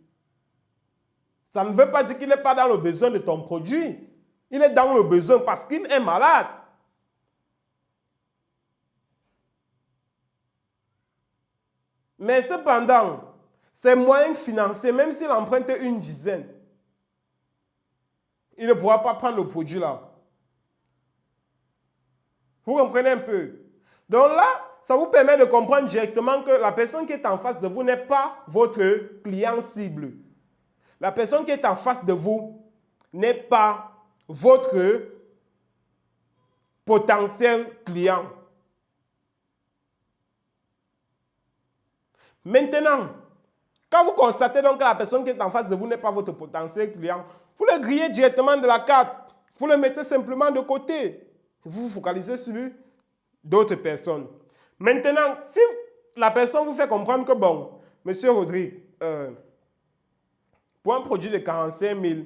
Ça ne veut pas dire qu'il n'est pas dans le besoin de ton produit. Il est dans le besoin parce qu'il est malade. Mais cependant, ses moyens financiers, même s'il emprunte une dizaine, il ne pourra pas prendre le produit là. Vous comprenez un peu? Donc là, ça vous permet de comprendre directement que la personne qui est en face de vous n'est pas votre client cible. La personne qui est en face de vous n'est pas votre potentiel client. Maintenant, quand vous constatez donc que la personne qui est en face de vous n'est pas votre potentiel client, vous le grillez directement de la carte. Vous le mettez simplement de côté. Vous vous focalisez sur d'autres personnes. Maintenant, si la personne vous fait comprendre que, bon, Monsieur Rodrigue, pour un produit de 45 000,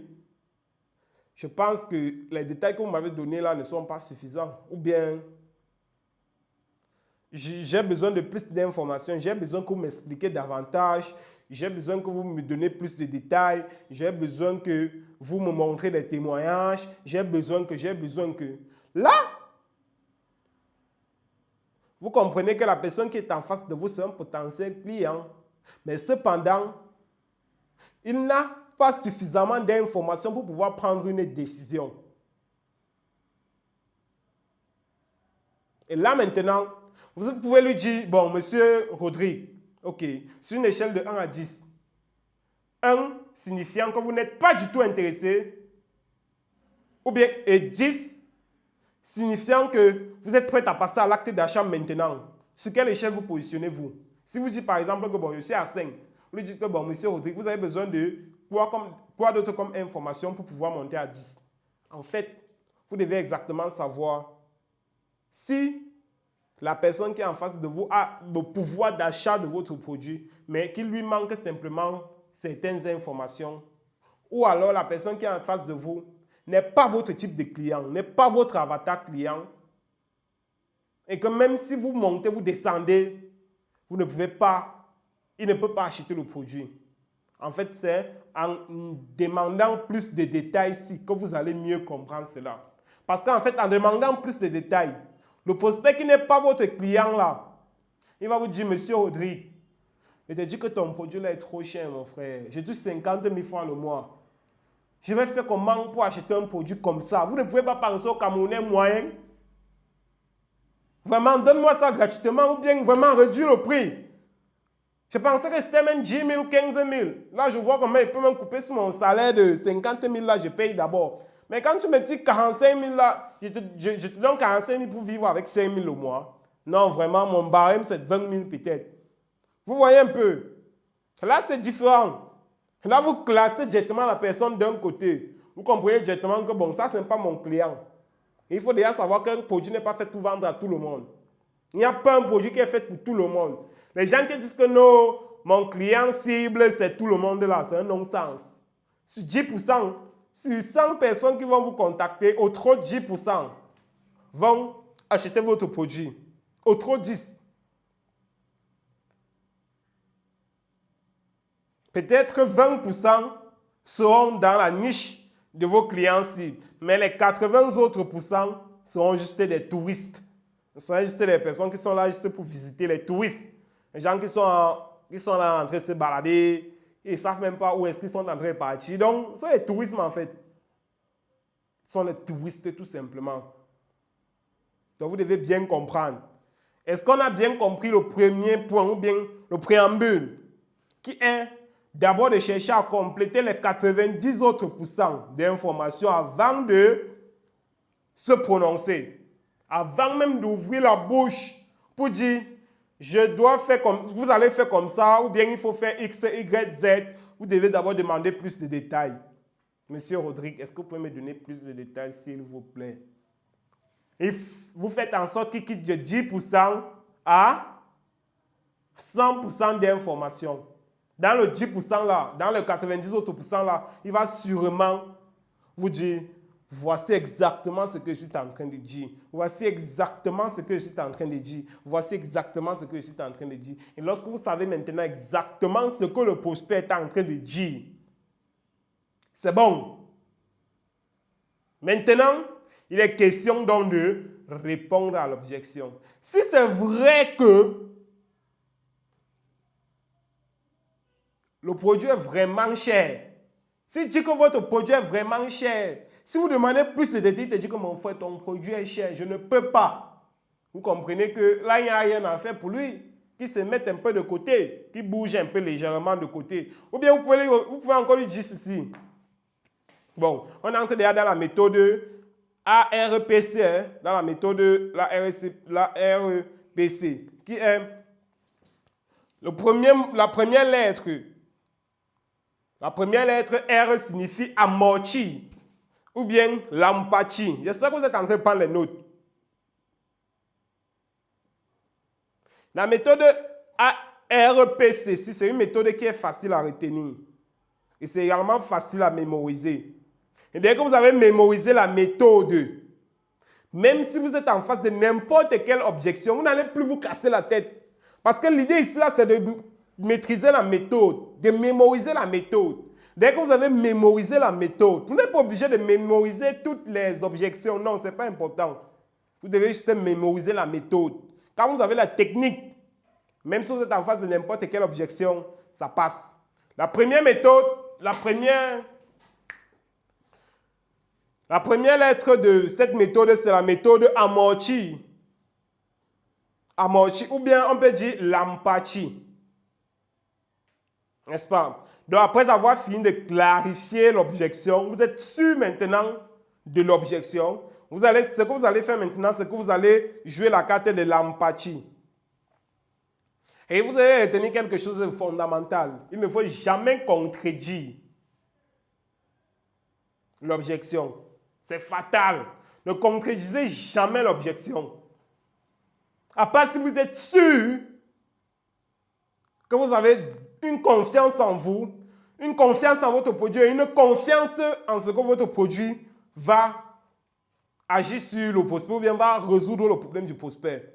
je pense que les détails que vous m'avez donnés là ne sont pas suffisants. Ou bien, j'ai besoin de plus d'informations, j'ai besoin que vous m'expliquiez davantage, j'ai besoin que vous me donnez plus de détails, j'ai besoin que vous me montrez des témoignages, j'ai besoin que... Là, vous comprenez que la personne qui est en face de vous, c'est un potentiel client. Mais cependant, il n'a pas suffisamment d'informations pour pouvoir prendre une décision. Et là maintenant, vous pouvez lui dire, bon, Monsieur Rodrigue, ok, sur une échelle de 1 à 10, 1 signifiant que vous n'êtes pas du tout intéressé, ou bien et 10 signifiant que vous êtes prêt à passer à l'acte d'achat maintenant. Sur quelle échelle vous positionnez-vous? Si vous dites par exemple que bon, je suis à 5, vous lui dites que bon, Monsieur Rodrigue, vous avez besoin de quoi d'autre comme information pour pouvoir monter à 10. En fait, vous devez exactement savoir si la personne qui est en face de vous a le pouvoir d'achat de votre produit, mais qu'il lui manque simplement certaines informations, ou alors la personne qui est en face de vous n'est pas votre type de client, n'est pas votre avatar client, et que même si vous montez, vous descendez, vous ne pouvez pas, il ne peut pas acheter le produit. En fait, c'est en demandant plus de détails ici que vous allez mieux comprendre cela. Parce qu'en fait, en demandant plus de détails, le prospect qui n'est pas votre client là, il va vous dire, Monsieur Rodrigue, je te dis que ton produit là est trop cher, mon frère. J'ai dû 50 000 francs le mois. Je vais faire comment pour acheter un produit comme ça? Vous ne pouvez pas penser au Camerounais moyen? Vraiment, donne-moi ça gratuitement ou bien vraiment réduire le prix. Je pensais que c'était même 10 000 ou 15 000. Là, je vois comment il peut me couper sur mon salaire de 50 000 là, je paye d'abord. Mais quand tu me dis 45 000 là, je te donne 45 000 pour vivre avec 5 000 au mois. Non, vraiment, mon barème, c'est 20 000 peut-être. Vous voyez un peu? Là, c'est différent. Là, vous classez directement la personne d'un côté. Vous comprenez directement que bon, ça, ce n'est pas mon client. Il faut déjà savoir qu'un produit n'est pas fait pour vendre à tout le monde. Il n'y a pas un produit qui est fait pour tout le monde. Les gens qui disent que non, mon client cible, c'est tout le monde là, c'est un non-sens. Sur 10%, sur 100 personnes qui vont vous contacter, au trop 10% vont acheter votre produit. Au trop 10. Peut-être 20% seront dans la niche de vos clients cibles, mais les 80 autres pourcents seront juste des touristes. Ce seront juste des personnes qui sont là juste pour visiter les touristes. Les gens qui sont là en train de se balader, ils ne savent même pas où est-ce qu'ils sont en train de partir. Donc, ce sont les touristes en fait. Ce sont les touristes tout simplement. Donc, vous devez bien comprendre. Est-ce qu'on a bien compris le premier point ou bien le préambule qui est d'abord de chercher à compléter les 90 autres pourcents d'informations avant de se prononcer. Avant même d'ouvrir la bouche pour dire je dois faire comme, vous allez faire comme ça ou bien il faut faire X, Y, Z. Vous devez d'abord demander plus de détails. Monsieur Rodrigue, est-ce que vous pouvez me donner plus de détails s'il vous plaît? Et vous faites en sorte qu'il quitte de 10% à 100% d'informations. Dans le 10% là, dans le 90 autres pourcents là, il va sûrement vous dire voici exactement ce que je suis en train de dire. Voici exactement ce que je suis en train de dire. Voici exactement ce que je suis en train de dire. Et lorsque vous savez maintenant exactement ce que le prospect est en train de dire, c'est bon. Maintenant, il est question donc de répondre à l'objection. Si c'est vrai que le produit est vraiment cher, si tu dis que votre produit est vraiment cher, si vous demandez plus de détails, tu dis que mon frère, ton produit est cher, je ne peux pas. Vous comprenez que là, il n'y a rien à faire pour lui, qu'il se mette un peu de côté, qu'il bouge un peu légèrement de côté. Ou bien vous pouvez encore lui dire ceci. Bon, on entre déjà dans la méthode ARPC, hein, dans la méthode la RPC, qui est la première lettre. La première lettre R signifie amorti ou bien l'empathie. J'espère que vous êtes en train de prendre les notes. La méthode ARPC, c'est une méthode qui est facile à retenir. Et c'est également facile à mémoriser. Et dès que vous avez mémorisé la méthode, même si vous êtes en face de n'importe quelle objection, vous n'allez plus vous casser la tête. Parce que l'idée ici, c'est de maîtriser la méthode, de mémoriser la méthode. Dès que vous avez mémorisé la méthode, vous n'êtes pas obligé de mémoriser toutes les objections. Non, ce n'est pas important. Vous devez juste mémoriser la méthode. Quand vous avez la technique, même si vous êtes en face de n'importe quelle objection, ça passe. La première méthode, la première lettre de cette méthode, c'est la méthode amorti. Amorti, ou bien on peut dire l'empathie. N'est-ce pas? Donc, après avoir fini de clarifier l'objection, vous êtes sûr maintenant de l'objection. Ce que vous allez faire maintenant, c'est que vous allez jouer la carte de l'empathie. Et vous allez retenir quelque chose de fondamental. Il ne faut jamais contredire l'objection. C'est fatal. Ne contredisez jamais l'objection. À part si vous êtes sûr que vous avez une confiance en vous, une confiance en votre produit et une confiance en ce que votre produit va agir sur le prospect ou bien va résoudre le problème du prospect.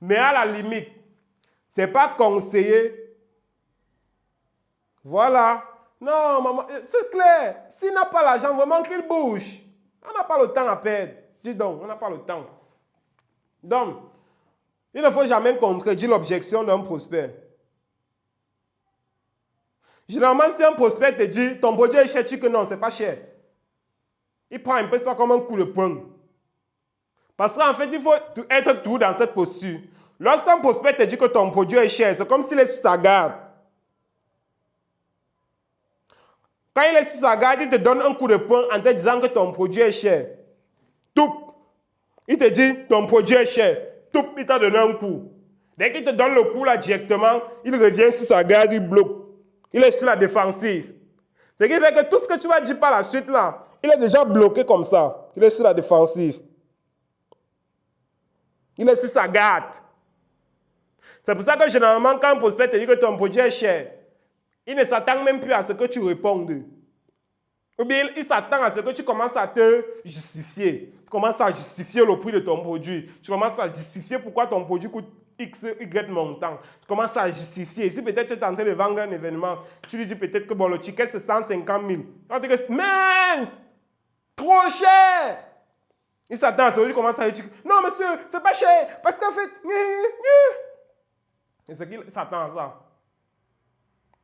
Mais à la limite, ce n'est pas conseillé. Voilà. Non, maman, c'est clair. S'il n'a pas l'argent, vraiment qu'il bouge. On n'a pas le temps à perdre. Dis donc, on n'a pas le temps. Donc, il ne faut jamais contredire l'objection d'un prospect. Généralement, si un prospect te dit ton produit est cher, tu dis que non, ce n'est pas cher. Il prend un peu ça comme un coup de poing. Parce qu'en fait, il faut être tout dans cette posture. Lorsqu'un prospect te dit que ton produit est cher, c'est comme s'il est sous sa garde. Quand il est sous sa garde, il te donne un coup de poing en te disant que ton produit est cher. Toup! Il te dit ton produit est cher. Toup! Il t'a donné un coup. Dès qu'il te donne le coup là directement, il revient sous sa garde, il bloque. Il est sur la défensive. Ce qui fait que tout ce que tu vas dire par la suite là, il est déjà bloqué comme ça. Il est sur la défensive. Il est sur sa garde. C'est pour ça que généralement, quand un prospect te dit que ton produit est cher, il ne s'attend même plus à ce que tu répondes. Ou bien il s'attend à ce que tu commences à te justifier. Tu commences à justifier le prix de ton produit. Tu commences à justifier pourquoi ton produit coûte X, Y montant. Tu commences à justifier. Si peut-être tu es en train de vendre un événement, tu lui dis peut-être que bon, le ticket c'est 150 000. Tu dis que mince! Trop cher! Il s'attend à ce que tu commences à dire non monsieur, c'est pas cher. Parce qu'en fait, et c'est qu'il s'attend à ça.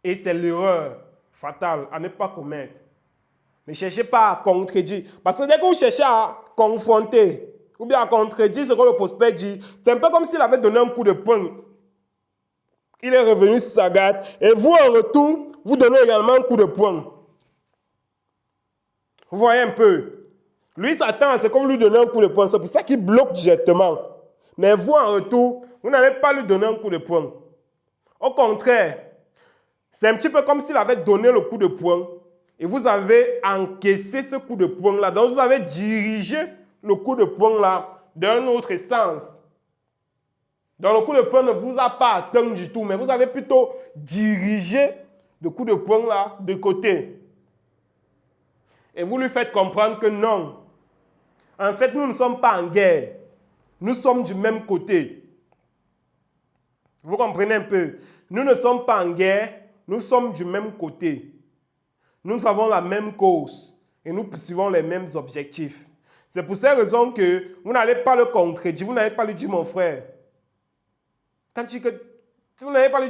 Et c'est l'erreur fatale à ne pas commettre. Ne cherchez pas à contredire. Parce que dès que vous cherchez à confronter ou bien à contredire ce que le prospect dit, c'est un peu comme s'il avait donné un coup de poing. Il est revenu sur sa garde et vous, en retour, vous donnez également un coup de poing. Vous voyez un peu. Lui s'attend à ce que vous lui donnez un coup de poing. C'est pour ça qu'il bloque directement. Mais vous, en retour, vous n'allez pas lui donner un coup de poing. Au contraire, c'est un petit peu comme s'il avait donné le coup de poing. Et vous avez encaissé ce coup de poing-là. Donc, vous avez dirigé le coup de poing-là d'un autre sens. Donc, le coup de poing ne vous a pas atteint du tout, mais vous avez plutôt dirigé le coup de poing-là de côté. Et vous lui faites comprendre que non. En fait, nous ne sommes pas en guerre. Nous sommes du même côté. Vous comprenez un peu? Nous ne sommes pas en guerre, nous sommes du même côté. Nous avons la même cause et nous poursuivons les mêmes objectifs. C'est pour ces raisons que vous n'allez pas le contredire, vous n'allez pas lui dire mon frère. Quand tu dis que vous n'allez pas lui dire